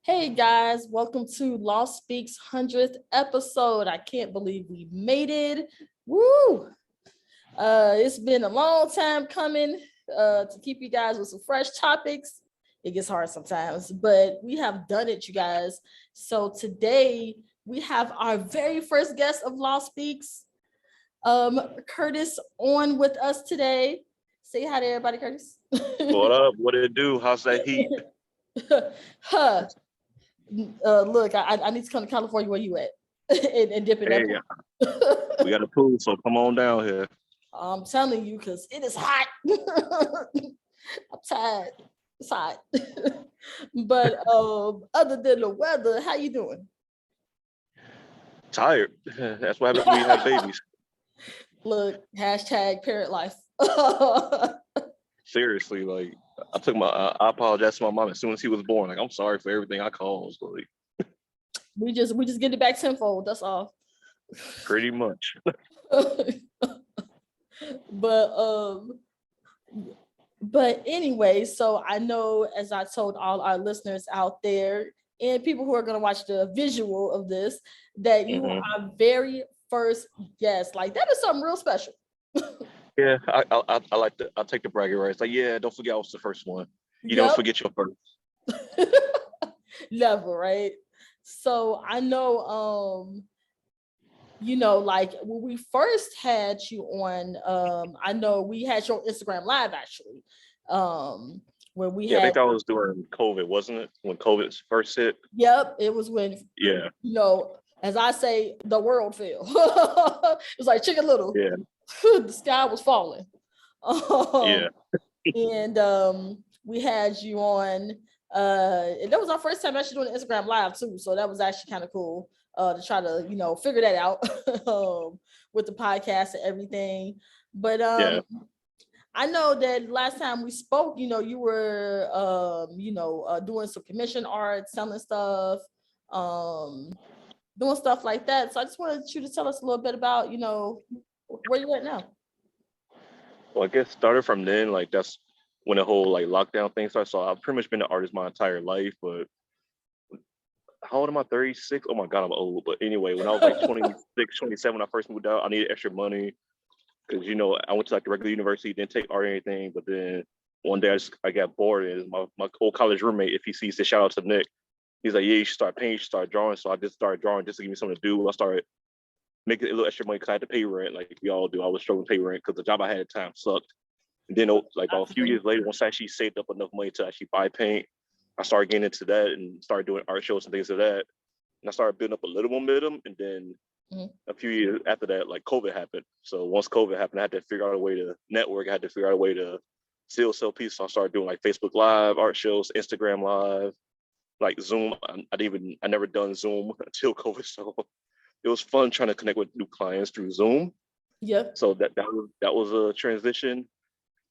Hey guys, welcome to Law Speaks 100th episode. I can't believe we made it. Woo! It's been a long time coming to keep you guys with some fresh topics. It gets hard sometimes, but we have done it, you guys. So today we have our very first guest of Law Speaks, Curtis, on with us today. Say hi to everybody, Curtis. What up? What did it do? How's that heat? Look, I need to come to California. Where you at? and dip in that pool. We got a pool, so come on down here. I'm telling you, because it is hot. I'm tired. It's hot. But other than the weather, how you doing? Tired. That's what happens when you have babies. Look, hashtag parent life. Seriously, like I apologize to my mom as soon as he was born. Like, I'm sorry for everything I caused. Like, we just get it back tenfold. That's all. Pretty much. But anyway, so I know, as I told all our listeners out there and people who are going to watch the visual of this, that you are our very first guest. Like, that is something real special. Yeah, I like to. I'll take the bragging rights. Like, yeah, don't forget I was the first one. You don't forget your first. Never, right? So I know, like when we first had you on, I know we had your Instagram Live actually. Where we had, I think that was during COVID, wasn't it? When COVID first hit. Yep, it was when. Yeah. As I say, the world fell. It was like Chicken Little. Yeah. The sky was falling. And we had you on. And that was our first time actually doing Instagram Live too, so that was actually kind of cool to try to figure that out with the podcast and everything. But I know that last time we spoke, you were doing some commission art, selling stuff, doing stuff like that. So I just wanted you to tell us a little bit about where you at now. Well, I guess started from then, like that's when the whole like lockdown thing started. So I've pretty much been an artist my entire life, but how old am I? 36? Oh my God, I'm old. But anyway, when I was like 26, 27, when I first moved out, I needed extra money because, I went to like the regular university, didn't take art or anything. But then one day I got bored, and my old college roommate, if he sees this, shout out to Nick, he's like, yeah, you should start painting, you should start drawing. So I just started drawing just to give me something to do. I started making a little extra money because I had to pay rent, like we all do. I was struggling to pay rent because the job I had at the time sucked. And then like a few years later, once I actually saved up enough money to actually buy paint, I started getting into that and started doing art shows and things like that. And I started building up a little momentum. And then a few years after that, like COVID happened. So once COVID happened, I had to figure out a way to network. I had to figure out a way to still sell pieces. So I started doing like Facebook Live, art shows, Instagram Live, like Zoom. I never done Zoom until COVID. So it was fun trying to connect with new clients through Zoom. Yep. So that was a transition.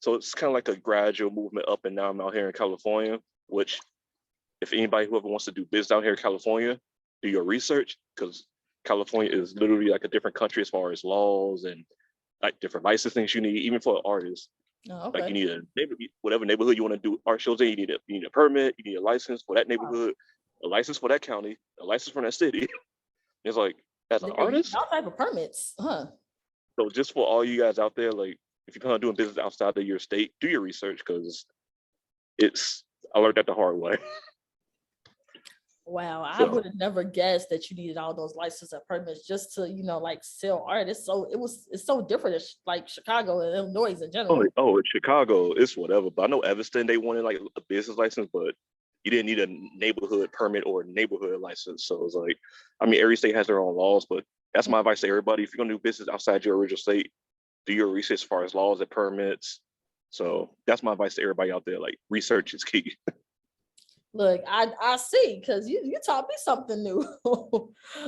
So it's kind of like a gradual movement up, and now I'm out here in California, which if anybody whoever wants to do business out here in California, do your research, because California is literally like a different country as far as laws and like different license things you need, even for an artist. Oh, okay. Like you need whatever neighborhood you want to do art shows in, you need a permit, you need a license for that neighborhood, a license for that county, a license for that city. It's like, as an artist, all type of permits, huh? So just for all you guys out there, like if you plan on doing business outside of your state, do your research, because I learned that the hard way. Wow, I would have never guessed that you needed all those licenses and permits just to, like sell art. It's so different. It's like Chicago and Illinois in general. Oh, in Chicago, it's whatever. But I know Evanston, they wanted like a business license, but you didn't need a neighborhood permit or a neighborhood license. So it's like, every state has their own laws, but that's my advice to everybody. If you're gonna do business outside your original state, do your research as far as laws and permits. So that's my advice to everybody out there. Like, research is key. Look, I see, because you taught me something new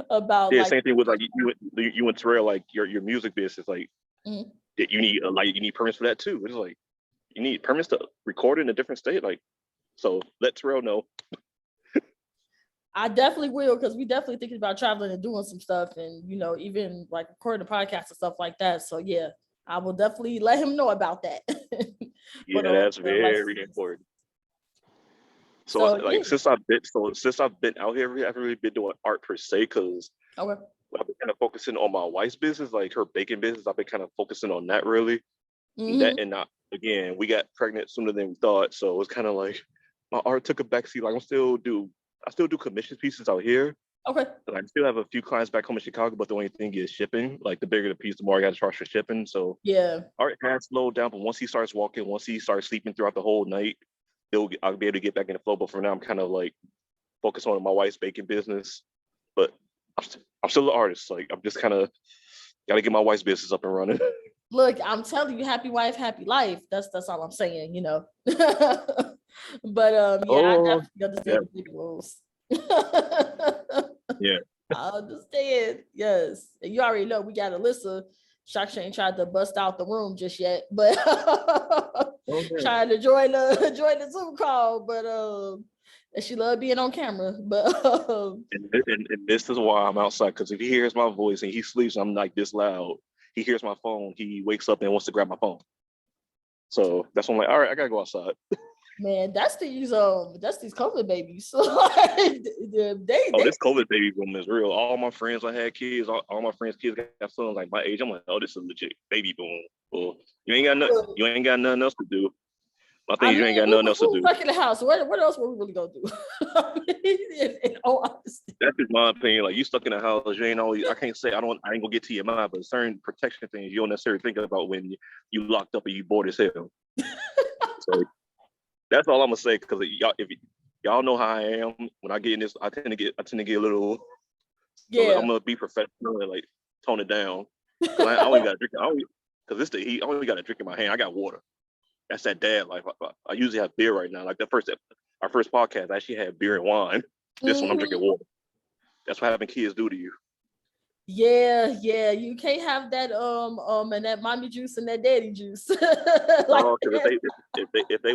about. Yeah, same thing with like you and Terrell, like your music business, like you need permits for that too. It's like you need permits to record in a different state. Like, so let Terrell know. I definitely will, because we definitely thinking about traveling and doing some stuff, and even like recording podcasts and stuff like that. So yeah, I will definitely let him know about that. Yeah, that's very important. So So like since I've been out here, I haven't really been doing art per se because okay. I've been kind of focusing on my wife's business, like her baking business. I've been kind of focusing on that really. Hmm. And not again, we got pregnant sooner than we thought, so it's kind of like my art took a backseat. Like I still do commission pieces out here. Okay. And I still have a few clients back home in Chicago, but the only thing is shipping. Like the bigger the piece, the more I got to charge for shipping. So Yeah. art has slowed down, but once he starts walking, once he starts sleeping throughout the whole night, I'll be able to get back in the flow. But for now, I'm kind of like focused on my wife's baking business. But I'm still an artist. Like I'm just kind of got to get my wife's business up and running. Look, I'm telling you, happy wife, happy life. That's all I'm saying, you know. But yeah, I Oh, definitely yeah, understand the big rules. yeah. I understand. Yes. And you already know we got Alyssa. Shakesha ain't tried to bust out the room just yet, but Oh, yeah. trying to join the Zoom call. But and she loved being on camera. But And this is why I'm outside, because if he hears my voice and he sleeps, I'm like this loud. He hears my phone, he wakes up and wants to grab my phone. So that's when I'm like, all right, I gotta go outside. man, that's these COVID babies. So like, Oh, they this COVID baby boom is real. All my friends, I had kids. All my friends' kids got sons like my age. I'm like, oh, this is a legit baby boom. Well, you ain't got nothing else to do. My thing I is you mean, ain't got nothing else to we do. stuck in the house. What else were we really gonna do? I mean, in all honesty. That's just my opinion. Like you stuck in the house, you ain't always. I can't say I ain't gonna get to your mind, but certain protection things you don't necessarily think about when you locked up and you bored as hell. So that's all I'm gonna say. Because if y'all know how I am, when I get in this, I tend to get a little. So Yeah. I'm gonna be professional and like tone it down. Cause I only got to drink. Cause it's the heat. I only got a drink in my hand. I got water. That's that dad life. I usually have beer right now. Like our first podcast, I actually had beer and wine. This one I'm drinking Mhm. water. That's what having kids do to you. Yeah. You can't have that and that mommy juice and that daddy juice. Like No, because if they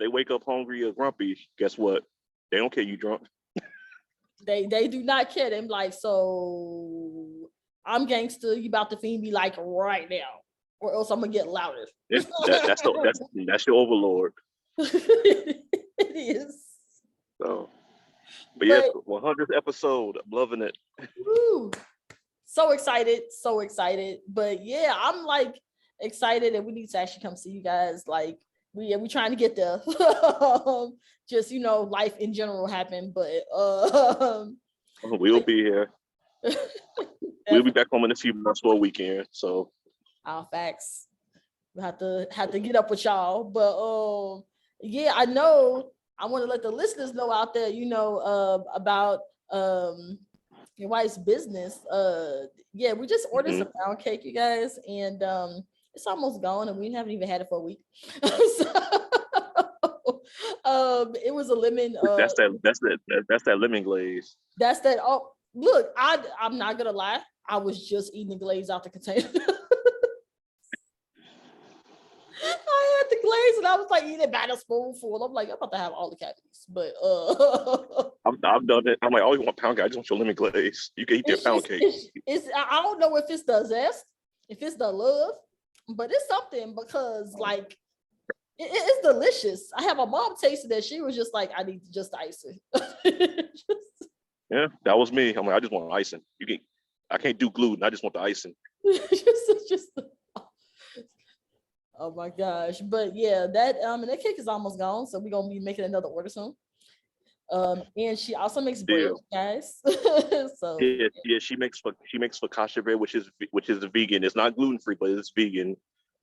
wake up hungry or grumpy, guess what? They don't care you drunk. they do not care. Them like, so I'm gangster. You about to feed me like right now, or else I'm gonna get louder. Yeah, that's your overlord. It is. So, but yeah, But 100th episode. I'm loving it. woo, so excited. But yeah, I'm like excited that we need to actually come see you guys. Like we trying to get there. Just life in general happened, but We'll be here. We'll be back home in a few months for a weekend. So our facts. We have to get up with y'all. But yeah, I know I want to let the listeners know out there, about your wife's business. Yeah, we just ordered some pound cake, you guys, and it's almost gone, and we haven't even had it for a week. It was a lemon. that's that lemon glaze. That's that. Oh, look, I'm not gonna lie. I was just eating the glaze out the container. I had the glaze and I was like eating it by the spoonful. I'm like, I'm about to have all the cavities, but I've done it. I'm like, oh, you want pound cake? I just want your lemon glaze. You can eat your pound cake. I don't know if it's the zest, if it's the love, but it's something because like it's delicious. I have a mom tasted that. She was just like, I need to just ice it. Yeah, that was me. I'm like, I just want icing. I can't do gluten. I just want the icing. just oh my gosh. But yeah, that and that cake is almost gone. So we're gonna be making another order soon. And she also makes bread, guys. So yeah, she makes focaccia bread, which is vegan. It's not gluten free, but it's vegan.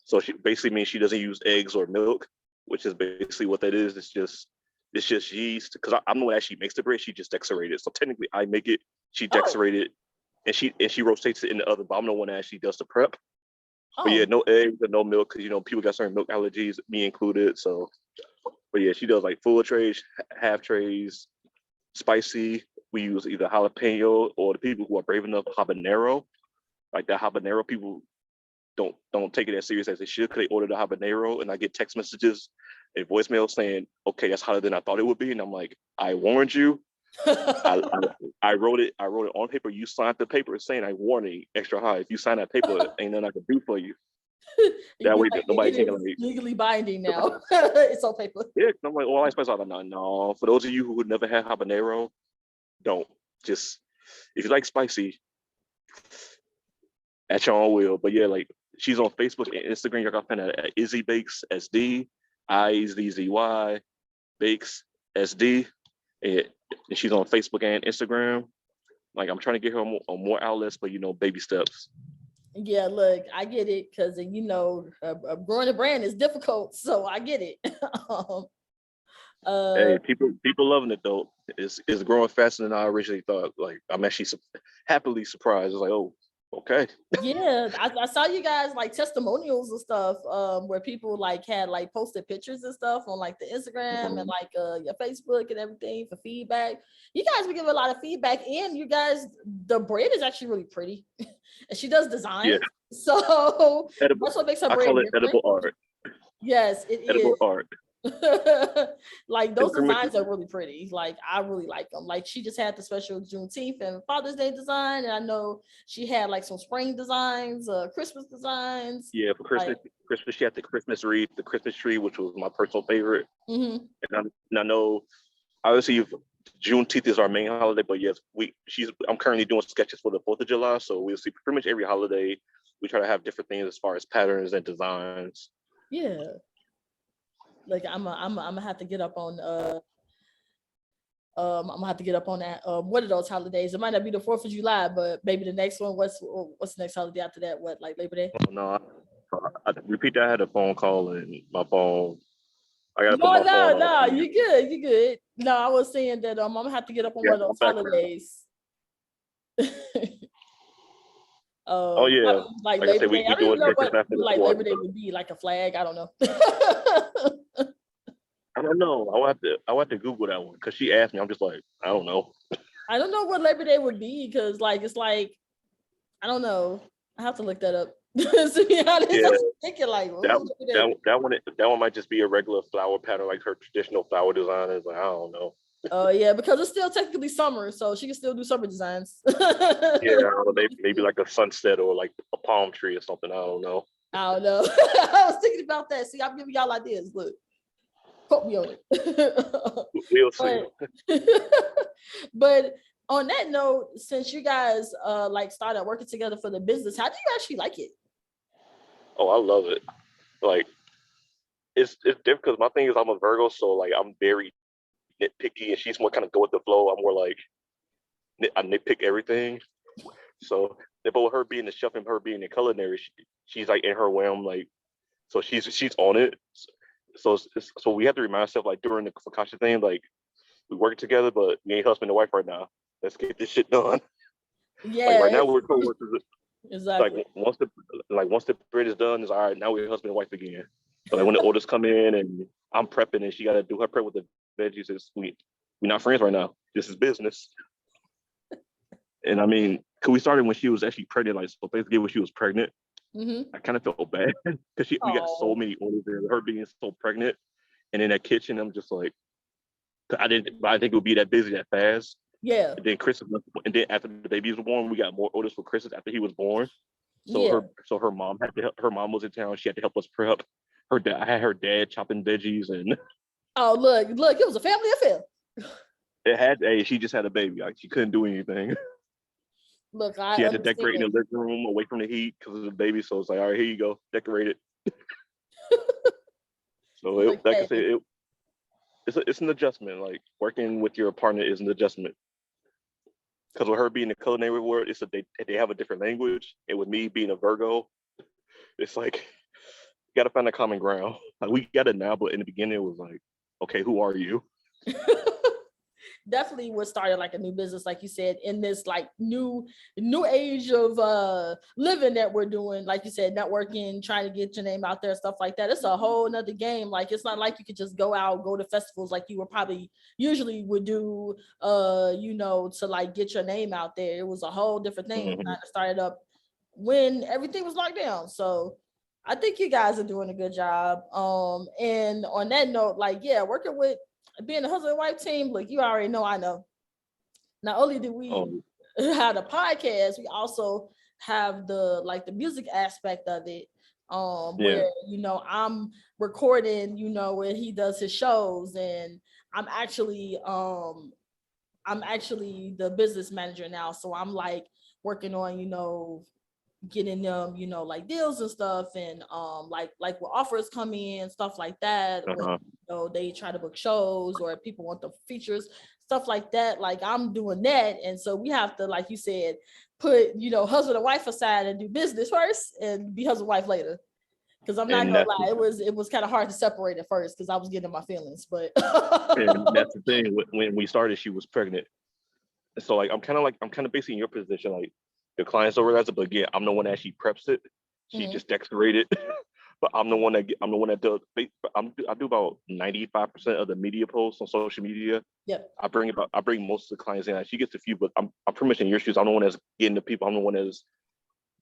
So she basically means she doesn't use eggs or milk, which is basically what that is. It's just yeast. Because I'm the one that actually makes the bread. She just decorated it. So technically, I make it. She decorated, and she rotates it in the oven. But I'm the one that actually does the prep. But yeah, no eggs and no milk because people got certain milk allergies, me included. So, but yeah, she does like full trays, half trays, spicy. We use either jalapeno or the people who are brave enough habanero. Like that habanero, people don't take it as serious as they should because they order the habanero, and I get text messages and voicemails saying, "Okay, that's hotter than I thought it would be," and I'm like, "I warned you." I wrote it on paper. You signed the paper saying I warning extra high. If you sign that paper, ain't nothing I can do for you. That way Like, nobody it can is like. legally binding now. It's on paper. Yeah, I'm like, well, I spice out. No. For those of you who would never have habanero, don't. Just if you like spicy, at your own will. But yeah, like she's on Facebook and Instagram. Y'all can find her at Izzy Bakes SD, IZZY Bakes SD, and she's on Facebook and Instagram. Like I'm trying to get her on more outlets, but baby steps. Yeah, look, I get it because growing a brand is difficult, so I get it. Hey, people loving it though. It's growing faster than I originally thought. Like I'm actually happily surprised. It's like, oh, okay. Yeah, I saw you guys like testimonials and stuff, where people like had like posted pictures and stuff on like the Instagram and like your Facebook and everything for feedback. You guys were giving a lot of feedback, and you guys, the brand is actually really pretty, and she does design. Yeah. So Edible. that's what makes her I brand call it different. edible art. Yes, it Edible is. art. Like those And designs are really pretty. Like I really like them. Like she just had the special Juneteenth and Father's Day design, and I know she had like some spring designs, Christmas designs. Yeah, for Christmas, she had the Christmas wreath, the Christmas tree, which was my personal favorite. Mm-hmm. And I know, obviously, Juneteenth is our main holiday, but yes, I'm currently doing sketches for the 4th of July, so we'll see pretty much every holiday. We try to have different things as far as patterns and designs. Yeah. Like I'm gonna have to get up on I'm gonna have to get up on that. What are those holidays? It might not be the 4th of July, but maybe the next one. What's the next holiday after that? What, like Labor Day? Oh, no, I repeat that. I had a phone call and my phone. I gotta put my phone on. No, you good. No, I was saying that I'm gonna have to get up on one of those holidays. Oh yeah, like I said, Labor Day. I don't even know what like Labor Day would be, like a flag. I don't know. I don't know. I have to Google that one because she asked me. I'm just like, I don't know. I don't know what Labor Day would be because like it's like I don't know. I have to look that up. To be honest, Yeah, I'm thinking like that one might just be a regular flower pattern, like her traditional flower design is. Like I don't know. Oh yeah, because it's still technically summer, so she can still do summer designs. Yeah, maybe like a sunset or like a palm tree or something. I don't know. I don't know. I was thinking about that. See, I'm giving y'all ideas. Look, quote me on it. We'll see. But on that note, since you guys like started working together for the business, how do you actually like it? Oh, I love it. Like it's different because my thing is I'm a Virgo, so like I'm very nitpicky, and she's more kind of go with the flow. I'm more like I nitpick everything. So, but with her being the chef and her being the culinary, she's like in her realm, like so she's on it. So we have to remind ourselves like during the focaccia thing, like we work together, but we ain't husband and wife right now. Let's get this shit done. Yeah. Like right now we're co-workers. Exactly. Like once the bread is done, it's all right. Now we're husband and wife again. So like when the orders come in and I'm prepping and she got to do her prep with the veggies, we're not friends right now. This is business. And I mean, cause we started when she was actually pregnant, like so basically when she was pregnant. I kind of felt bad because we got so many orders there. Her being so pregnant, and in that kitchen, I'm just like, I think it would be that busy that fast. Yeah. And then and then after the baby was born, we got more orders for Christmas after he was born. So her mom her mom was in town. She had to help us prep. I had her dad chopping veggies and. Oh look! It was a family affair. She just had a baby. Like she couldn't do anything. Look, she had to decorate in the living room away from the heat because of the baby. So it's like, all right, here you go, decorate it. So like I said, it's an adjustment. Like working with your partner is an adjustment. Because with her being the culinary world, they have a different language, and with me being a Virgo, it's like you got to find a common ground. Like we got it now, but in the beginning it was like, okay, who are you? Definitely would start like a new business, like you said, in this like new age of living that we're doing, like you said, networking, trying to get your name out there, stuff like that. It's a whole nother game. Like it's not like you could just go to festivals like you were probably usually would do to like get your name out there. It was a whole different thing. Mm-hmm. Kind of started up when everything was locked down. So I think you guys are doing a good job. And on that note, like working with being a husband and wife team, like you already know, I know. Not only do we have the podcast, we also have the music aspect of it. Yeah. where, I'm recording, when he does his shows, and I'm actually the business manager now. So I'm like working on, getting them, like deals and stuff, and like when offers come in, stuff like that, when they try to book shows or people want the features, stuff like that. Like I'm doing that. And so we have to, like you said, put, husband and wife aside and do business first and be husband and wife later. Because I'm not gonna lie, it was kind of hard to separate at first because I was getting my feelings, but and that's the thing. When we started, she was pregnant. So like I'm kind of basically in your position. Like the clients don't realize it, but again, I'm the one that actually preps it. She just decorated, but I'm the one that does. I do about 95% of the media posts on social media. Yep. I bring most of the clients in. She gets a few, but I'm pretty much in your shoes. I'm the one that's getting the people. I'm the one that's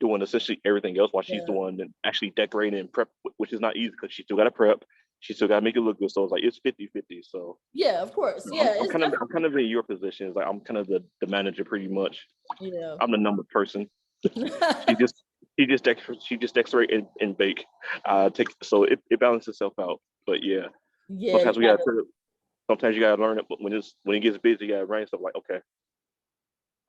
doing essentially everything else while she's the one that actually decorating and prep, which is not easy because she still got to prep. She still got to make it look good. So it's like, it's 50-50. So yeah, of course. I'm kind of in your position. It's like, I'm kind of the manager pretty much. Yeah. I'm the number person. she just decorate and bake. So it balances itself out. But yeah. Sometimes you gotta learn it, but when it gets busy, you gotta learn stuff like, okay,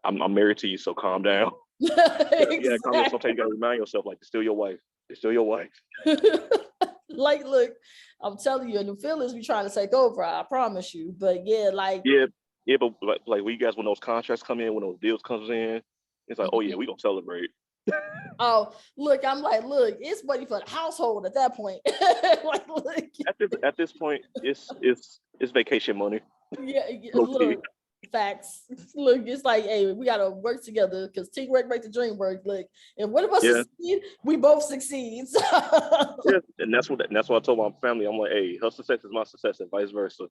I'm married to you, so calm down. Exactly. Yeah, calm down. Sometimes you gotta remind yourself, like, it's still your wife. It's still your wife. Like, look, I'm telling you, and the feelings be trying to take over, I promise you. But yeah, like but like when you guys, when those contracts come in, when those deals comes in, it's like, oh yeah, we gonna celebrate. Oh, look, I'm like, look, it's money for the household at that point. Like, look. At this point, it's vacation money. Yeah, look, facts. Look, it's like, hey, we gotta work together because teamwork makes the dream work. Look, and one of us succeed, we both succeed. So. Yeah, and that's what I told my family. I'm like, hey, her success is my success, and vice versa.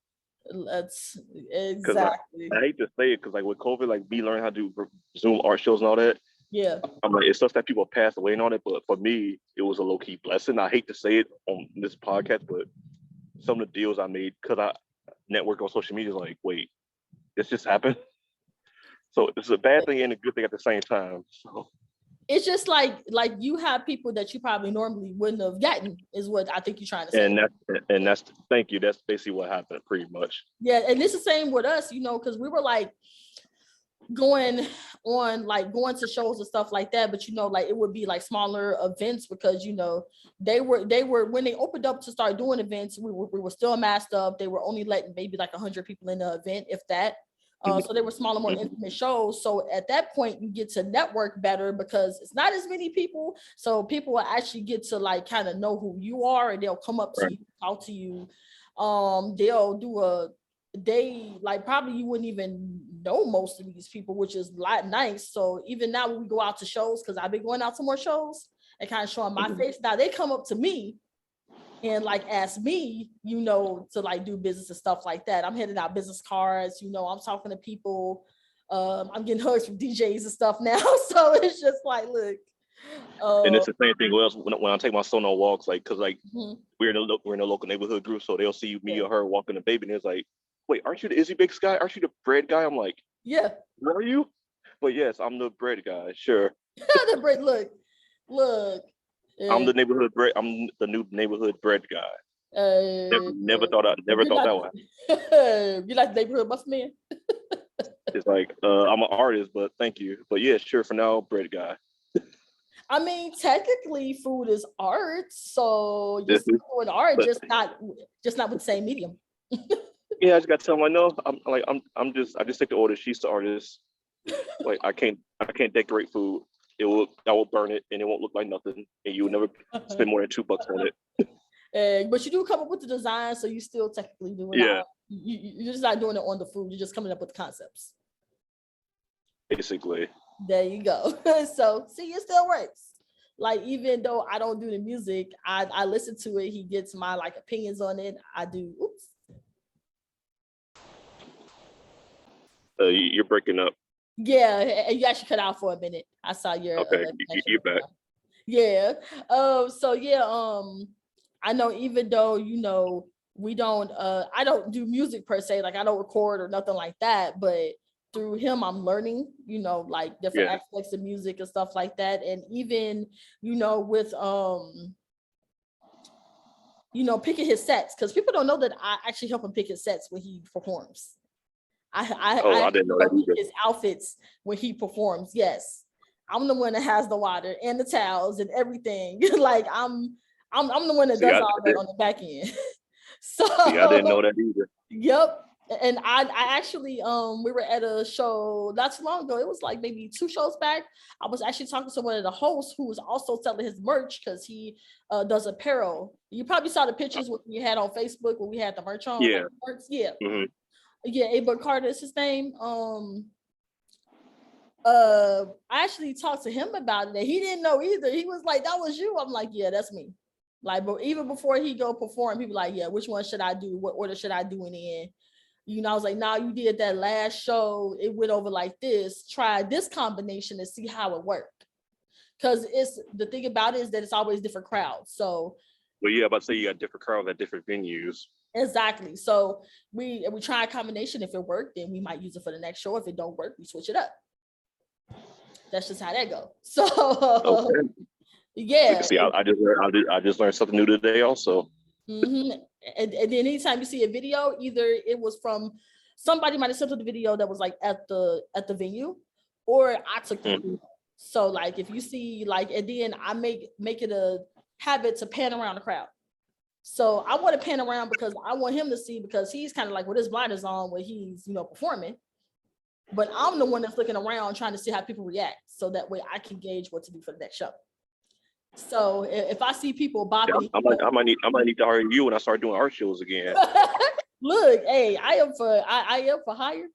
That's exactly. I hate to say it because like with COVID, like we learned how to do Zoom art shows and all that. Yeah. I'm like, it's stuff that people passed away and all that, but for me, it was a low-key blessing. I hate to say it on this podcast, but some of the deals I made because I network on social media is like, wait, this just happened. So it's a bad thing and a good thing at the same time. So it's just like you have people that you probably normally wouldn't have gotten, is what I think you're trying to say. And that's thank you. That's basically what happened, pretty much. Yeah, and it's the same with us, because we were like going to shows and stuff like that, but like it would be like smaller events because they were when they opened up to start doing events, we were still masked up. They were only letting maybe like 100 people in the event, if that. So they were smaller, more intimate shows. So at that point, you get to network better because it's not as many people. So people will actually get to like kind of know who you are, and they'll come up to you, talk to you. They'll do like probably you wouldn't even know most of these people, which is a lot nice. So even now when we go out to shows, because I've been going out to more shows and kind of showing my face, now they come up to me and like ask me, to like do business and stuff like that. I'm handing out business cards, I'm talking to people. I'm getting hugs from DJs and stuff now. So it's just like, look. And it's the same thing when I take my son on walks, like, cause like we're in a local neighborhood group, so they'll see me or her walking the baby, and it's like, wait, aren't you the Izzy Bix guy? Aren't you the bread guy? I'm like, yeah. Where are you? But yes, I'm the bread guy. Sure. The bread. Look. I'm the neighborhood bread. I'm the new neighborhood bread guy. Never thought that one. You like the neighborhood buff man? It's like I'm an artist, but thank you. But yeah, sure. For now, bread guy. I mean, technically, food is art, so you're still doing art, just not with the same medium. Yeah, I just got to tell them, I know. I just take the order. She's the artist. Like I can't decorate food. I will burn it, and it won't look like nothing, and you will never spend more than $2 on it. But you do come up with the design, so you still technically doing it. You're just not doing it on the food. You're just coming up with the concepts. Basically. There you go. So see, it still works. Like even though I don't do the music, I listen to it. He gets my like opinions on it. I do. Oops. You're breaking up. Yeah, you actually cut out for a minute. I saw your. Okay, you're back. Yeah. So yeah. I know even though we don't. I don't do music per se. Like I don't record or nothing like that. But through him, I'm learning. Like different aspects of music and stuff like that. And even with picking his sets, because people don't know that I actually help him pick his sets when he performs. I didn't know that pick either. his outfits when he performs. Yes, I'm the one that has the water and the towels and everything. Like I'm the one that does all that on the back end. So I didn't know that either. Yep. And I actually we were at a show not too long ago. It was like maybe 2 shows back. I was actually talking to one of the hosts who was also selling his merch, because he does apparel. You probably saw the pictures we had on Facebook when we had the merch on. Yeah. Like, yeah. Mm-hmm. Yeah, Aba Carter is his name. I actually talked to him about it, and he didn't know either. He was like, "That was you." I'm like, "Yeah, that's me." Like, but even before he go perform, people like, "Yeah, which one should I do? What order should I do it in?" I was like, "Nah, you did that last show. It went over like this. Try this combination and see how it worked." Because it's the thing about it is that it's always different crowds. So, well, yeah, about to say you got different crowds at different venues. Exactly. So we try a combination. If it worked, then we might use it for the next show. If it don't work, we switch it up. That's just how that goes. So okay. Yeah. See, I just learned something new today also. Mm-hmm. And then anytime you see a video, either it was from somebody might have sent the video that was like at the venue, or I took the video. So like if you see like, and then I make it a habit to pan around the crowd. So I want to pan around because I want him to see, because he's kind of like with his blinders on when he's performing. But I'm the one that's looking around trying to see how people react, so that way I can gauge what to do for the next show. So if I see people bopping, I might need to hire you when I start doing art shows again. Look, hey, I am for hire.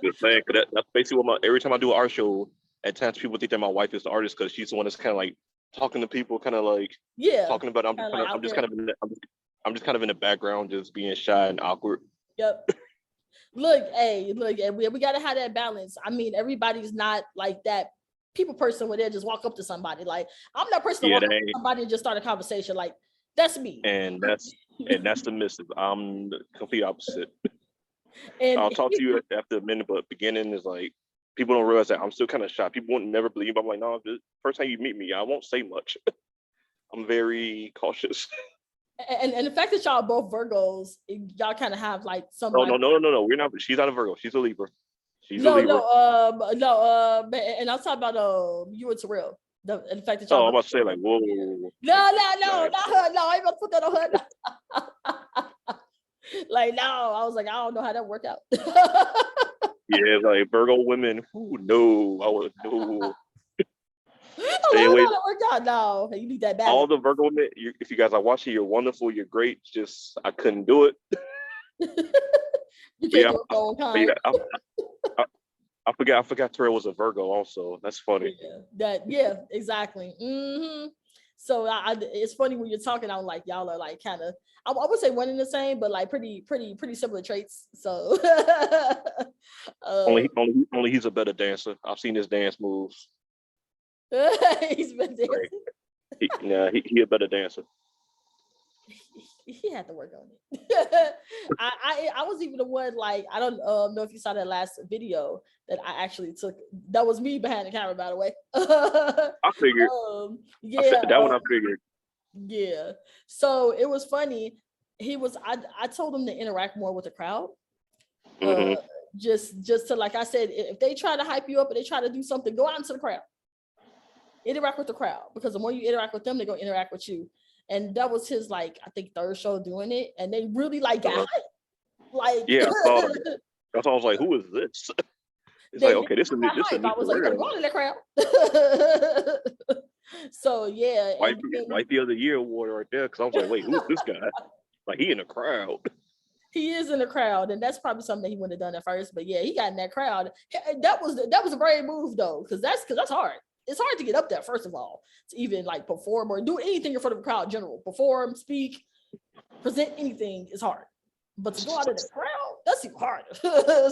That's basically what every time I do an art show, at times people think that my wife is the artist because she's the one that's kind of like talking to people, kind of like talking about. I'm just kind of in the background, just being shy and awkward. Yep. Look, we gotta have that balance. I mean, everybody's not like that people person where they just walk up to somebody. Like, I'm that person to walk up to somebody and just start a conversation. Like, that's me. And that's the missive. I'm the complete opposite. And I'll talk to you after a minute, but beginning is like, people don't realize that I'm still kind of shy. People won't never believe. I'm like, no, the first time you meet me, I won't say much. I'm very cautious. And the fact that y'all both Virgos, y'all kind of have like some. No. We're not. She's not a Virgo. She's a Libra. And I'll talk about you and Terrell. The fact that y'all. I'm about to say like, whoa. No, not her. No, I ain't about to put that on her. Like, no, I was like, I don't know how that worked out. Yeah, like Virgo women. No, I would no. Stay away. No, you need that balance. All the Virgo women, if you guys are watching, you're wonderful. You're great. Just I couldn't do it. You can't do it I forgot Terrell was a Virgo also. That's funny. Yeah, exactly. Mm-hmm. So it's funny when you're talking, I'm like, y'all are like kind of, I would say one and the same, but like pretty similar traits. So only he's a better dancer. I've seen his dance moves. He's been dancing. He a better dancer. He had to work on it. I was even the one, like, I don't know if you saw that last video that I actually took. That was me behind the camera, by the way. I figured. That one I figured. Yeah. So it was funny. I told him to interact more with the crowd. Just to, like I said, if they try to hype you up or they try to do something, go out into the crowd. Interact with the crowd, because the more you interact with them, they're gonna interact with you. And that was his, like, I think 3rd show doing it, and they really like got hype. Like, yeah, I saw that. That's why I was like, who is this? It's like, okay, this is I was like, go in the crowd. So yeah, Wifey of the Year award right there, because I was like, wait, who's this guy? Like, he in the crowd. He is in the crowd, and that's probably something that he wouldn't have done at first. But yeah, he got in that crowd. That was a brave move though, because that's hard. It's hard to get up there, first of all, to even like perform or do anything in front of a crowd in general. Perform, speak, present anything is hard. But to go out in the crowd, that's even harder.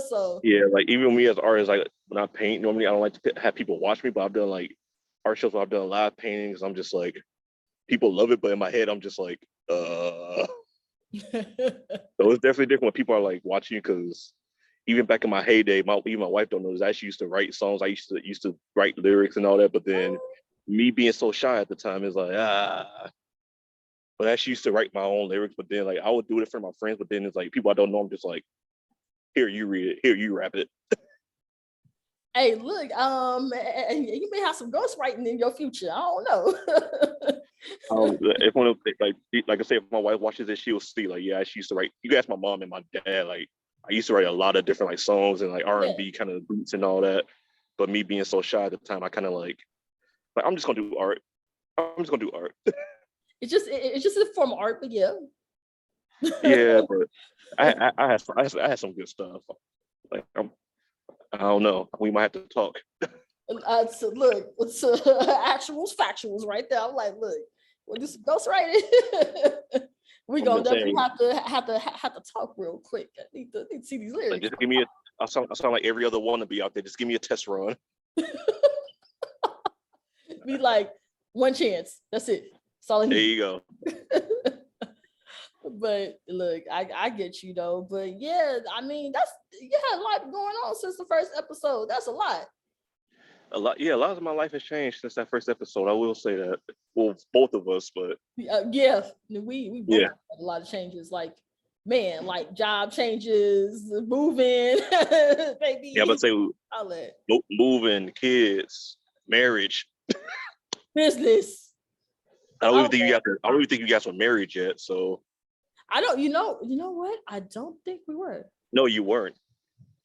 So yeah, like even me as an artist, like when I paint, normally I don't like to have people watch me, but I've done like art shows where I've done live paintings. I'm just like, people love it, but in my head, I'm just like, So it's definitely different when people are like watching you, because even back in my heyday, even my wife don't know this. I actually used to write songs. I used to write lyrics and all that. But then me being so shy at the time is like, But I actually used to write my own lyrics, but then like I would do it for my friends, but then it's like people I don't know, I'm just like, here you read it, here you rap it. Hey, look, you may have some ghostwriting in your future. I don't know. If one of like I say, if my wife watches it, she'll see like, yeah, she used to write. You can ask my mom and my dad. Like I used to write a lot of different like songs and like R&B kind of beats and all that. But me being so shy at the time, I kind of like I'm just gonna do art. I'm just gonna do art. It's just a form of art, but yeah. Yeah, but I had some good stuff. Like I don't know. We might have to talk. So look, it's actuals, factuals right there. I'm like, look, well, this is ghostwriting. We gonna definitely have to talk real quick. I need to see these lyrics. Like, just give me I sound like every other wannabe out there. Just give me a test run. Be like, one chance. That's it. That's all I need. There you go. But look, I get you though. But yeah, I mean, you had a lot going on since the first episode. That's a lot. A lot of my life has changed since that first episode. I will say that. Well, both of us, but yeah, we both had a lot of changes. Like, man, like job changes, moving, baby. Yeah, but say moving, kids, marriage, business. I don't even think you guys were married yet. So I don't. You know what? I don't think we were. No, you weren't.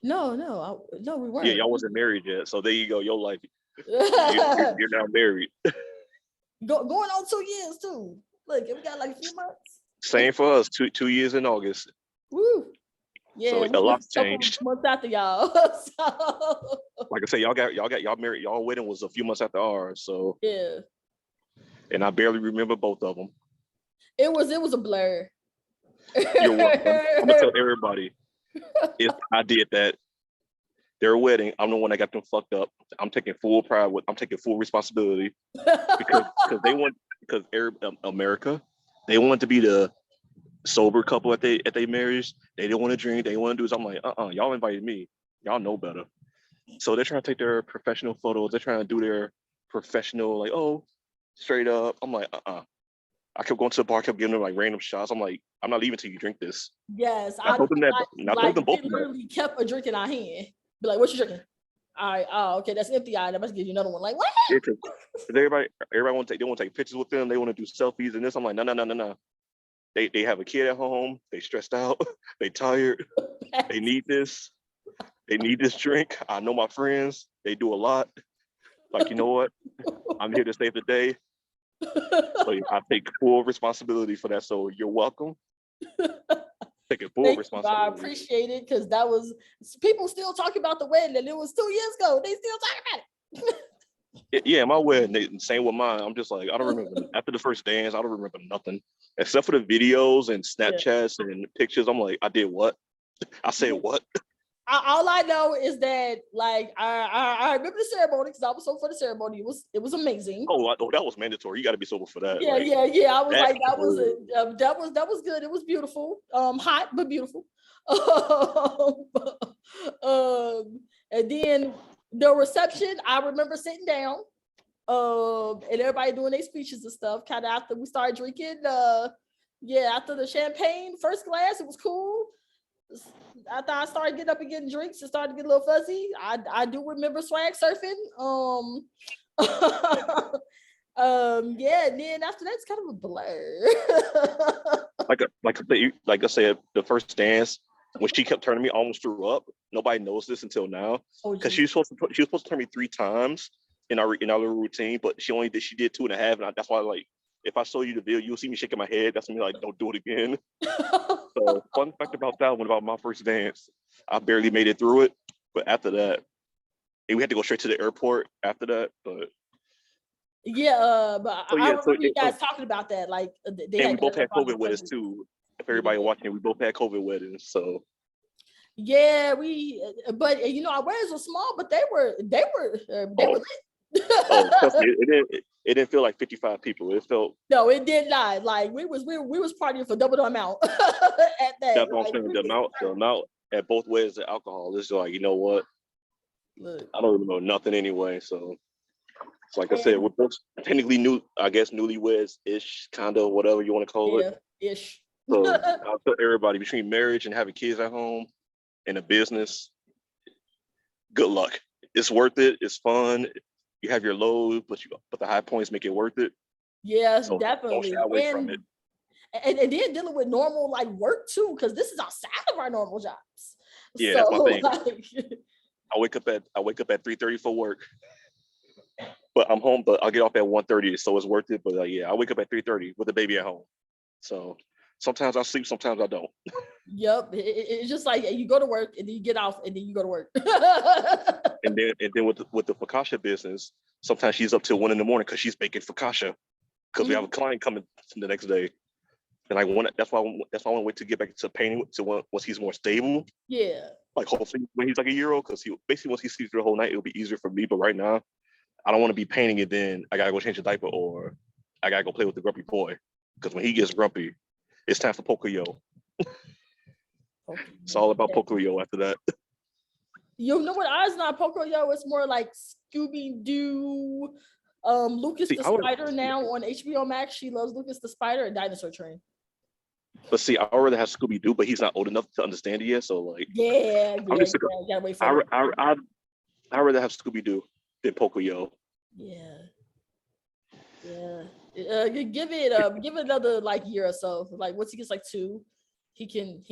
No, we weren't. Yeah, y'all wasn't married yet. So there you go. Your life, you're now married. Going on 2 years too. Look, we got like a few months. Same for us. 2 years in August. Woo. Yeah, so a lot's changed. Months after y'all. So. Like I said, y'all married. Y'all wedding was a few months after ours. So yeah. And I barely remember both of them. It was a blur. You're welcome. I'm gonna tell everybody. If I did that, their wedding, I'm the one that got them fucked up. I'm taking full pride I'm taking full responsibility because America, they want to be the sober couple at they marriage. They didn't want to drink. They want to do. So I'm like, y'all invited me. Y'all know better. So they're trying to take their professional photos. They're trying to do their professional, like, straight up. I'm like, I kept going to the bar, kept giving them like random shots. I'm like, I'm not leaving till you drink this. Yes, I told them that. I told them both. Literally kept a drink in our hand. Be like, what you drinking? All right, okay, that's empty. I must give you another one. Like, what? Everybody want to take pictures with them. They want to do selfies and this. I'm like, no. They have a kid at home. They stressed out. They tired. They need this. They need this drink. I know my friends. They do a lot. Like, you know what? I'm here to save the day. So I take full responsibility for that. So you're welcome. Taking full responsibility. I appreciate it because that was people still talking about the wedding and it was 2 years ago. They still talking about it. Yeah, my wedding, same with mine. I'm just like, I don't remember. After the first dance, I don't remember nothing except for the videos and Snapchats and pictures. I'm like, I did what? I said what? All I know is that, like, I remember the ceremony because I was sober for the ceremony. It was amazing. Oh, that was mandatory. You got to be sober for that. Yeah, like, yeah. I was like, that was good. It was beautiful. Hot but beautiful. And then the reception, I remember sitting down, and everybody doing their speeches and stuff. Kind of after we started drinking. After the champagne, first glass, it was cool. After I started getting up and getting drinks, it started to get a little fuzzy. I do remember swag surfing. And then after that, it's kind of a blur. like I said, the first dance when she kept turning me, I almost threw up. Nobody knows this until now because she was supposed to turn me 3 times in our routine, but she did 2.5, and that's why, like, if I show you the video, you'll see me shaking my head. That's me like, don't do it again. So fun fact about that one, about my first dance, I barely made it through it. But after that, we had to go straight to the airport after that. But I remember you guys talking about that. Like, we both had COVID weddings too. If everybody watching, we both had COVID weddings. So yeah, but our weddings were small, but they were lit. It didn't feel like 55 people. It felt it did not. Like we was partying for double the amount at that. That's what I'm saying. The amount at both ways of alcohol is like, you know what? Look, I don't remember nothing anyway. So So like I said, we're both technically new, I guess newlyweds-ish, kind of, whatever you want to call it. Ish. So I'll tell everybody, between marriage and having kids at home and a business, good luck. It's worth it. It's fun. You have your lows, but the high points make it worth it. Yeah, So definitely. don't shy away from it. And then dealing with normal like work too, because this is outside of our normal jobs. Yeah, so, that's my thing. Like, I wake up at 3:30 for work, but I'm home. But I'll get off at 1:30, so it's worth it. But yeah, I wake up at 3:30 with the baby at home. So sometimes I sleep, sometimes I don't. Yep, it's just like you go to work and then you get off and then you go to work. and then with the focaccia business, sometimes she's up till 1 a.m. because she's baking focaccia because we have a client coming the next day. And that's why I want to wait to get back to painting once he's more stable. Yeah. Like hopefully when he's like a year old, because he basically once he sleeps through the whole night, it'll be easier for me. But right now, I don't want to be painting it. Then I gotta go change the diaper or I gotta go play with the grumpy boy. Because when he gets grumpy, it's time for Pocoyo. It's all about Pocoyo after that. You know what? Ours not Pocoyo. It's more like Scooby Doo. Lucas the Spider now on HBO Max. She loves Lucas the Spider and Dinosaur Train. But see, I would rather have Scooby Doo, but he's not old enough to understand it yet. So like, gotta wait for it. I'd rather have Scooby Doo than Pocoyo. Yeah. Give it another like year or so. Like once he gets like 2, he can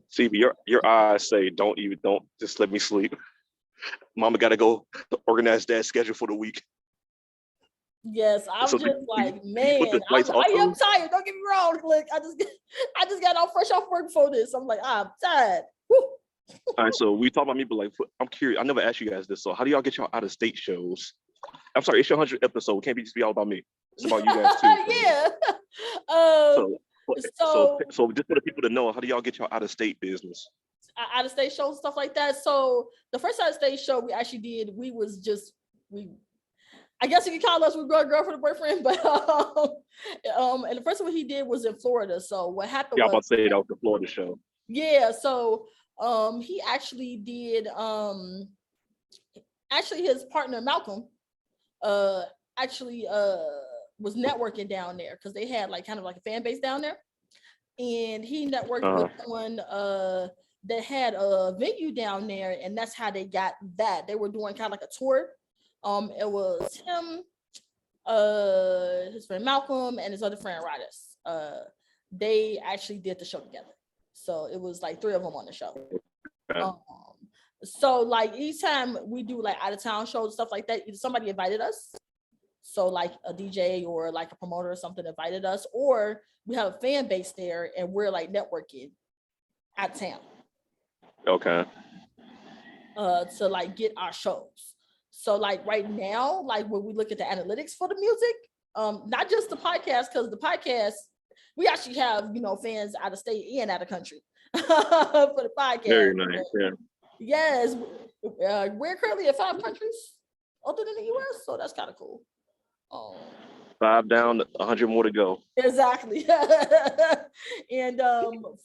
see. Your eyes say don't just let me sleep. Mama gotta go organize dad's schedule for the week. Yes, I'm so just like, man, I am tired. Don't get me wrong. Like I just got fresh off work for this. I'm like, I'm tired. Woo. All right, so we talk about me, but like, I'm curious. I never asked you guys this. So how do y'all get y'all out of state shows? I'm sorry, it's your 100th episode. It can't just be all about me. It's about you guys too. Yeah. So just for the people to know, how do y'all get y'all out of state business? Out of state shows, stuff like that. So the first out of state show we actually did, I guess you could call us, we were girlfriend and boyfriend, but and the first one he did was in Florida. So what happened? Yeah, I'm about to say that was the Florida show. Yeah, so he actually did actually his partner Malcolm was networking down there because they had like kind of like a fan base down there, and he networked with someone that had a venue down there, and that's how they got that. They were doing kind of like a tour. It was him, his friend Malcolm, and his other friend Rodis. They actually did the show together. So it was like 3 of them on the show. So like each time we do like out of town shows and stuff like that, either somebody invited us. So like a DJ or like a promoter or something invited us, or we have a fan base there and we're like networking out of town. Okay. To like get our shows. So like right now, like when we look at the analytics for the music, not just the podcast, because the podcast, we actually have, fans out of state and out of country for the podcast. Very nice, yeah. Yes, we're currently in 5 countries other than the US, so that's kind of cool. 5 down, 100 more to go. Exactly. And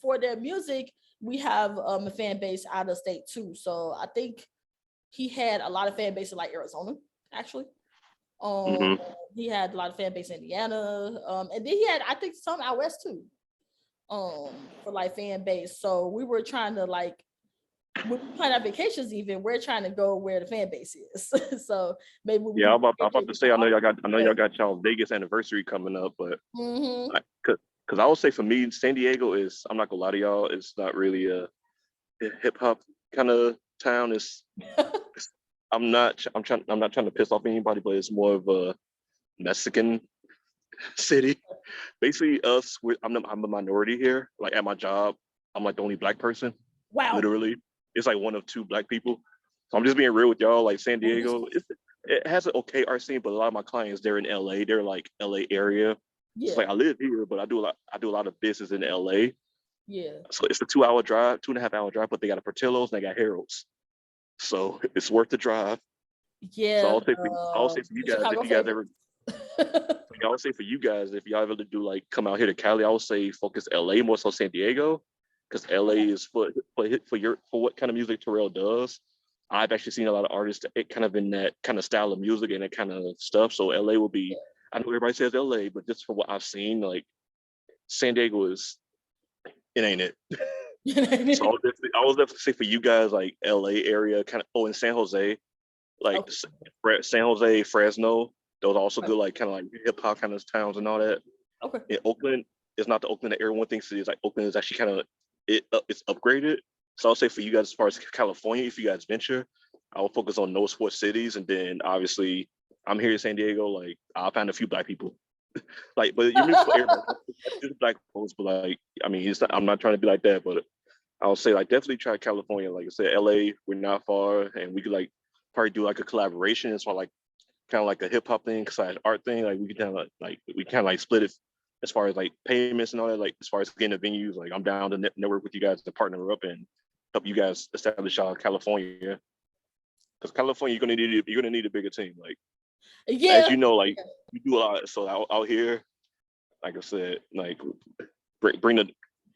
for their music, we have a fan base out of state too. So I think he had a lot of fan base in like Arizona, actually. He had a lot of fan base in Indiana. And then he had, I think, some out west too. For like fan base. So we were trying to like, when we plan our vacations even, we're trying to go where the fan base is. So maybe I'm about to say, I know y'all got y'all Vegas anniversary coming up, but because I would say for me, San Diego is, I'm not gonna lie to y'all, it's not really a hip hop kind of town. I'm not trying to piss off anybody, but it's more of a Mexican city. Basically, I'm a minority here. Like at my job, I'm like the only black person. Wow. Literally, it's like 1 of 2 black people. So I'm just being real with y'all. Like San Diego, it has an okay art scene, but a lot of my clients, they're in LA. They're like LA area. Yeah. It's like I live here, but I do a lot of business in LA. Yeah. So it's a 2-hour drive, 2.5 hour drive, but they got a Portillo's and they got Harold's. So it's worth the drive. Yeah. So I'll say for you guys, if you guys ever, I would say for you guys, if y'all ever do like come out here to Cali, I would say focus LA more so San Diego, because LA is for what kind of music Terrell does. I've actually seen a lot of artists that kind of in that kind of style of music and that kind of stuff. So LA will be, I know everybody says LA, but just from what I've seen, like San Diego is, it ain't it. So I was definitely say for you guys, like LA area, kind of, oh, in San Jose, like San Jose, Fresno, those are also good, like kind of like hip hop kind of towns and all that. Okay. In Oakland, it's not the Oakland that everyone thinks it is. Like Oakland is actually kind of it's upgraded. So I'll say for you guys, as far as California, if you guys venture, I will focus on those 4 cities, and then obviously I'm here in San Diego. Like I'll find a few Black people, like, but you mean for everybody, just Black folks. But like, I mean, I'm not trying to be like that, but I'll say like definitely try California. Like I said, LA, we're not far, and we could like probably do like a collaboration. It's like kind of like a hip hop thing, art thing. Like we could kind of like split it as far as like payments and all that. Like as far as getting the venues, like I'm down to network with you guys to partner up and help you guys establish California. Because California, you're gonna need a bigger team. Like as you know, like you do a lot. So out here, like I said, like bring the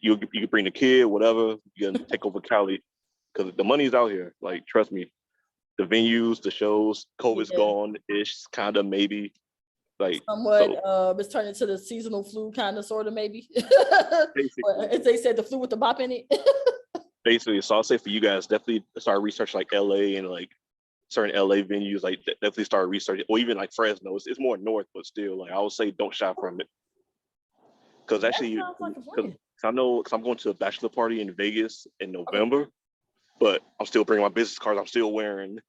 you can bring the kid, whatever. You can take over Cali because the money's out here. Like trust me, the venues, the shows, COVID's gone ish, kind of maybe. Like somewhat, it's turned into the seasonal flu, kind of, sort of, maybe. As they said, the flu with the bop in it. Basically, so I'll say for you guys, definitely start research like LA and like certain LA venues, like definitely start researching, or even like Fresno. It's more north, but still, like I would say, don't shy from it. Because actually, because I know, because I'm going to a bachelor party in Vegas in November, but I'm still bringing my business cards. I'm still wearing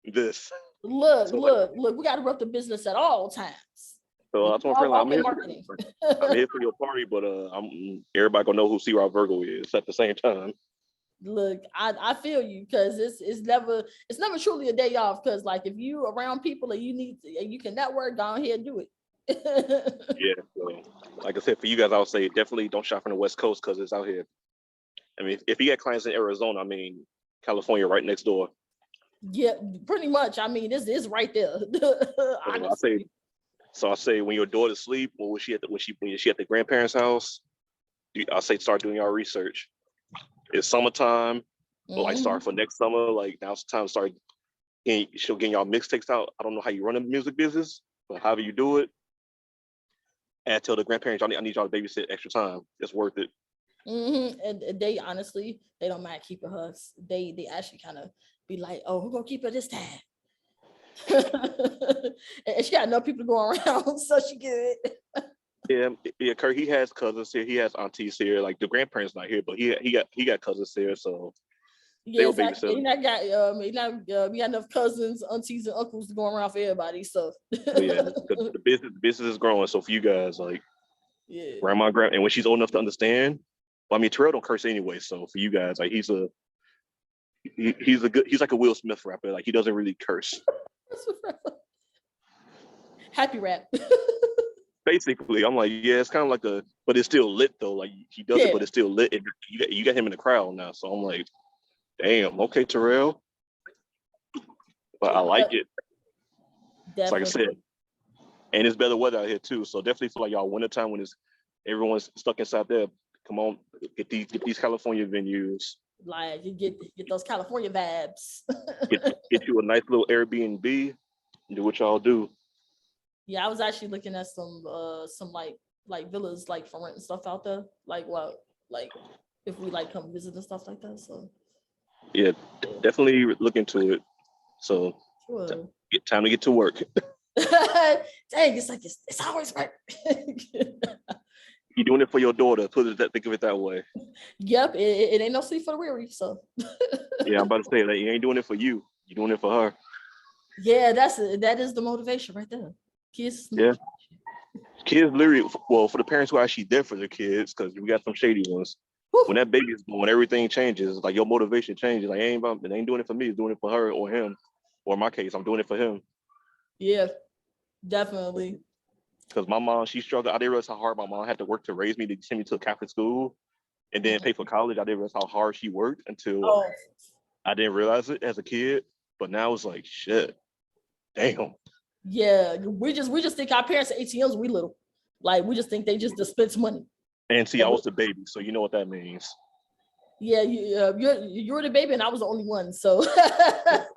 this. Look, we got to rep the business at all times. So that's my friend. Like, I'm here for your party, but everybody gonna know who C. Rob Virgo is at the same time. Look, I feel you, because it's never truly a day off. Because like if you around people and you can network, go ahead and do it. Yeah, so, like I said, for you guys, I would say definitely don't shop from the West Coast because it's out here. I mean, if you get clients in Arizona, I mean, California right next door. Yeah, pretty much. I mean, this is right there. So I say when your daughter's asleep, or when she at the grandparents' house, I say start doing your research. It's summertime, but like start for next summer. Like now's the time to start getting y'all mixtapes out. I don't know how you run a music business, but however you do it, and tell the grandparents, I need y'all to babysit extra time. It's worth it. And they honestly, they don't mind keeping her. They actually kind of be like, oh, we're gonna keep her this time. And she got enough people going around, so she good. Yeah, Kurt, he has cousins here, he has aunties here, like the grandparents not here, but he got cousins here, so yeah, exactly. He got enough cousins, aunties, and uncles to go around for everybody. So yeah, the business is growing. So for you guys, like grandma, and when she's old enough to understand, well, I mean Terrell don't curse anyway, so for you guys, like he's like a Will Smith rapper, like he doesn't really curse. Happy rap. Basically, I'm like, yeah, it's kind of like but it's still lit though. Like he does it, but it's still lit. And you got him in the crowd now, so I'm like, damn, okay, Terrell. But I like it. It's like I said, and it's better weather out here too. So definitely feel like y'all wintertime when everyone's stuck inside there. Come on, get these California venues. Like you get those California vibes. get you a nice little Airbnb. Do what y'all do. Yeah, I was actually looking at some like villas like for rent and stuff out there. Like if we like come visit and stuff like that. So yeah, definitely look into it. So time to get to work. Dang, it's always work. You're doing it for your daughter. Think of it that way. Yep, it ain't no sleep for the weary. So yeah, I'm about to say that you ain't doing it for you. You're doing it for her. Yeah, that is the motivation right there. Kids. Kids literally, well, for the parents who are actually there for their kids, because we got some shady ones. Whew. When that baby is born, everything changes. Like your motivation changes. Like it ain't doing it for me. It's doing it for her or him. Or in my case, I'm doing it for him. Yeah, definitely. Because my mom, she struggled. I didn't realize how hard my mom had to work to raise me, to send me to a Catholic school, and then pay for college. I didn't realize how hard she worked until I didn't realize it as a kid. But now it's like shit. Damn. Yeah, we just think our parents are ATMs. We little, like we just think they just dispense money. And see, I was the baby, so you know what that means. Yeah, you're the baby, and I was the only one. So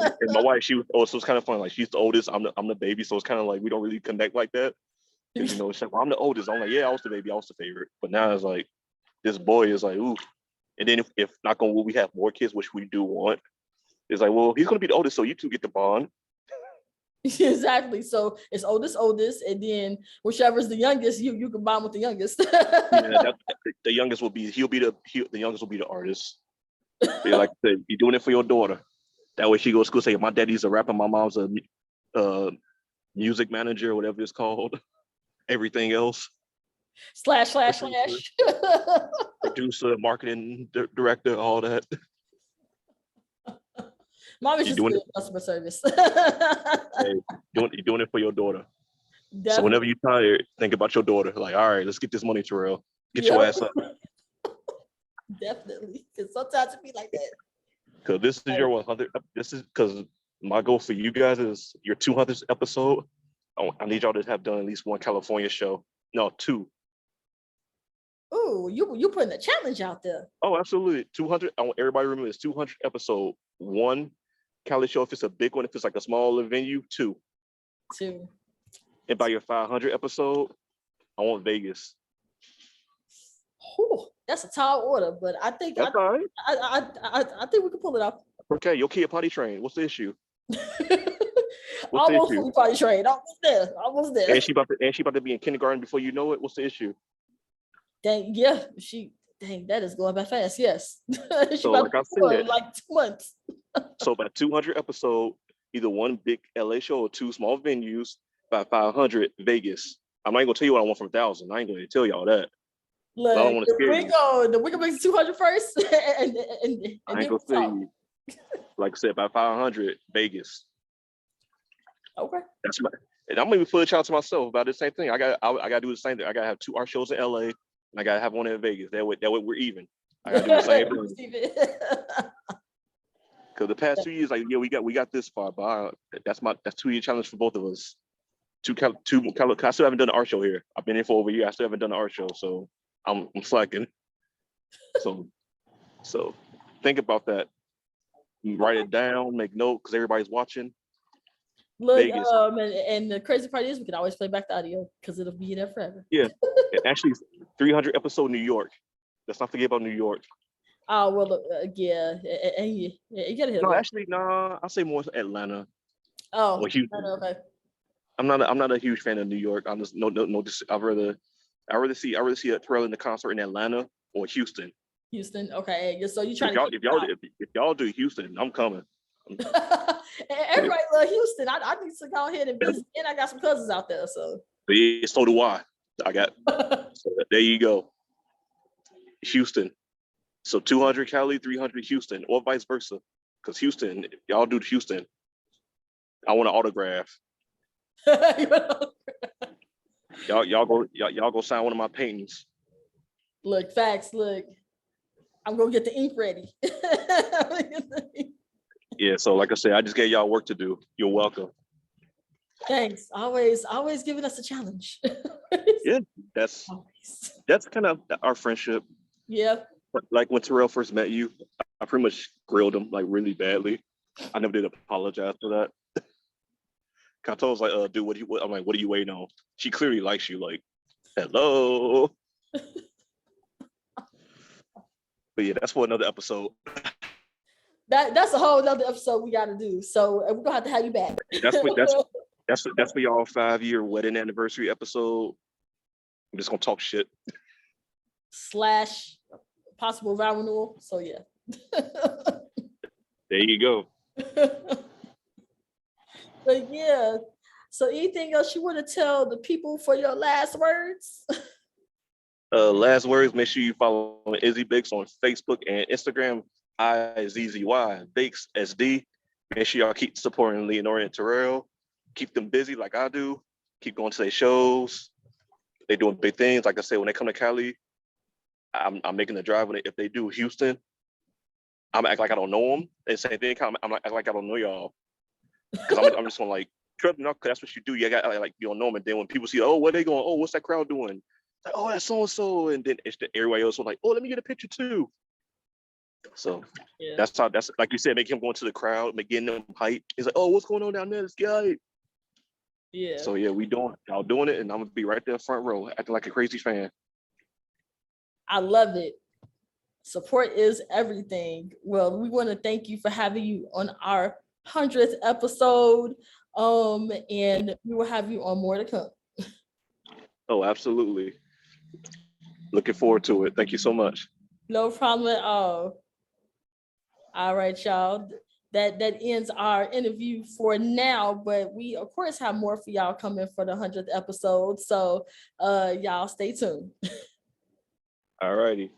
And my wife, she was also, it's kind of fun. Like she's the oldest, I'm the baby, so it's kind of like we don't really connect like that. Because she's like, well, I'm the oldest. I'm like, yeah, I was the baby, I was the favorite. But now it's like this boy is like, ooh. And then if not going, will we have more kids, which we do want? It's like, well, he's gonna be the oldest, so you two get the bond. exactly. So it's oldest, and then whichever's the youngest, you can bond with the youngest. Yeah, the youngest will be the youngest will be the artist. But like I said, you're doing it for your daughter. That way she goes to school say, my daddy's a rapper, my mom's a music manager, whatever it's called. Everything else. slash. Producer, marketing director, all that. Mom is You're just doing good it. at customer service. Hey, you're doing it for your daughter. Definitely. So whenever you're tired, think about your daughter. Like, all right, let's get this money, Terrell. Get your Yep. ass up. Definitely. Because sometimes it be like that. Because this is your 100. This is because my goal for you guys is your 200th episode. I need y'all to have done at least one California show. No, two. Oh, you putting a challenge out there. Oh, absolutely. 200. I want everybody to remember this 200 episode. One Cali show if it's a big one. If it's like a smaller venue, two. Two. And by your 500 episode, I want Vegas. Oh, that's a tall order, but I think That's all right. I think we can pull it off. Okay, your kid potty trained. What's the issue? What's Almost the issue? fully potty trained. Almost there. And she about to be in kindergarten before you know it. What's the issue? Dang, yeah, that is going by fast. Yes. So like I said, like 2 months. so by 200 episode, either one big LA show or two small venues. By 500, Vegas. I'm not even gonna tell you what I want from 1,000. I ain't gonna tell y'all that. Look, I don't want to scare you. we go make 200 first, and I ain't gonna tell you. Like I said, by 500, Vegas. Okay. That's my. And I'm gonna even put a shout to myself about the same thing. I gotta do the same thing. I gotta have 2 art shows in LA, and I gotta have one in Vegas. That way we're even. I gotta do the same thing. Because the past 2 years, like yeah, we got this far, but that's 2-year challenge for both of us. I still haven't done an art show here. I've been here for over a year. I still haven't done an art show, so I'm slacking. So think about that. Write it down, make note, because everybody's watching. Look, Vegas. And the crazy part is we can always play back the audio because it'll be there forever. Yeah, actually, 300 episode New York. Let's not forget about New York. Oh well, yeah, and you gotta hit. No, actually, no. I'll say more Atlanta. Oh, or Houston. okay. I'm not a huge fan of New York. I'm just no. I'd rather see a Terrell in the concert in Atlanta or Houston. Houston, okay. So you trying if y'all do Houston, I'm coming. Everybody love Houston. I need to go ahead and visit, and I got some cousins out there. So yeah, so do I. So there you go. Houston. So 200 Cali, 300 Houston, or vice versa. Because Houston, y'all do Houston. I want an autograph. y'all go sign one of my paintings. Look, facts. Look, I'm gonna get the ink ready. Yeah, so like I said, I just gave y'all work to do. You're welcome. Thanks. Always giving us a challenge. Yeah, that's kind of our friendship. Yeah. Like when Terrell first met you, I pretty much grilled him like really badly. I never did apologize for that. Kanto was like, dude, I'm like, what are you waiting on? She clearly likes you, like, hello. But yeah, that's for another episode. That's a whole nother episode we gotta do. So we're gonna have you back. That's for y'all 5-year wedding anniversary episode. I'm just gonna talk shit. / possible vow renewal. So yeah. There you go. But yeah. So anything else you want to tell the people for your last words? Last words, make sure you follow Izzy Brickz on Facebook and Instagram, IZZY Brickz SD. Make sure y'all keep supporting Leonora and Terrell. Keep them busy like I do. Keep going to their shows. They're doing big things. Like I said, when they come to Cali, I'm making the drive. If they do Houston, I'm act like I don't know them. They same thing. I'm act like I don't know y'all. Because I'm just going to like, trust me, because that's what you do. You got like you don't know them. And then when people see, oh, where they going? Oh, what's that crowd doing? Like, oh, that's so and so. And then everybody else was like, oh, let me get a picture too. So Yeah. that's like you said, make him go into the crowd, getting them hype. He's like, oh, what's going on down there? This guy. Yeah. So yeah, y'all doing it, and I'm gonna be right there front row, acting like a crazy fan. I love it. Support is everything. Well, we want to thank you for having you on our 100th episode. And we will have you on more to come. Oh, absolutely. Looking forward to it. Thank you so much. No problem at all. All right, y'all. That ends our interview for now, but we of course have more for y'all coming for the 100th episode. So y'all stay tuned. All righty.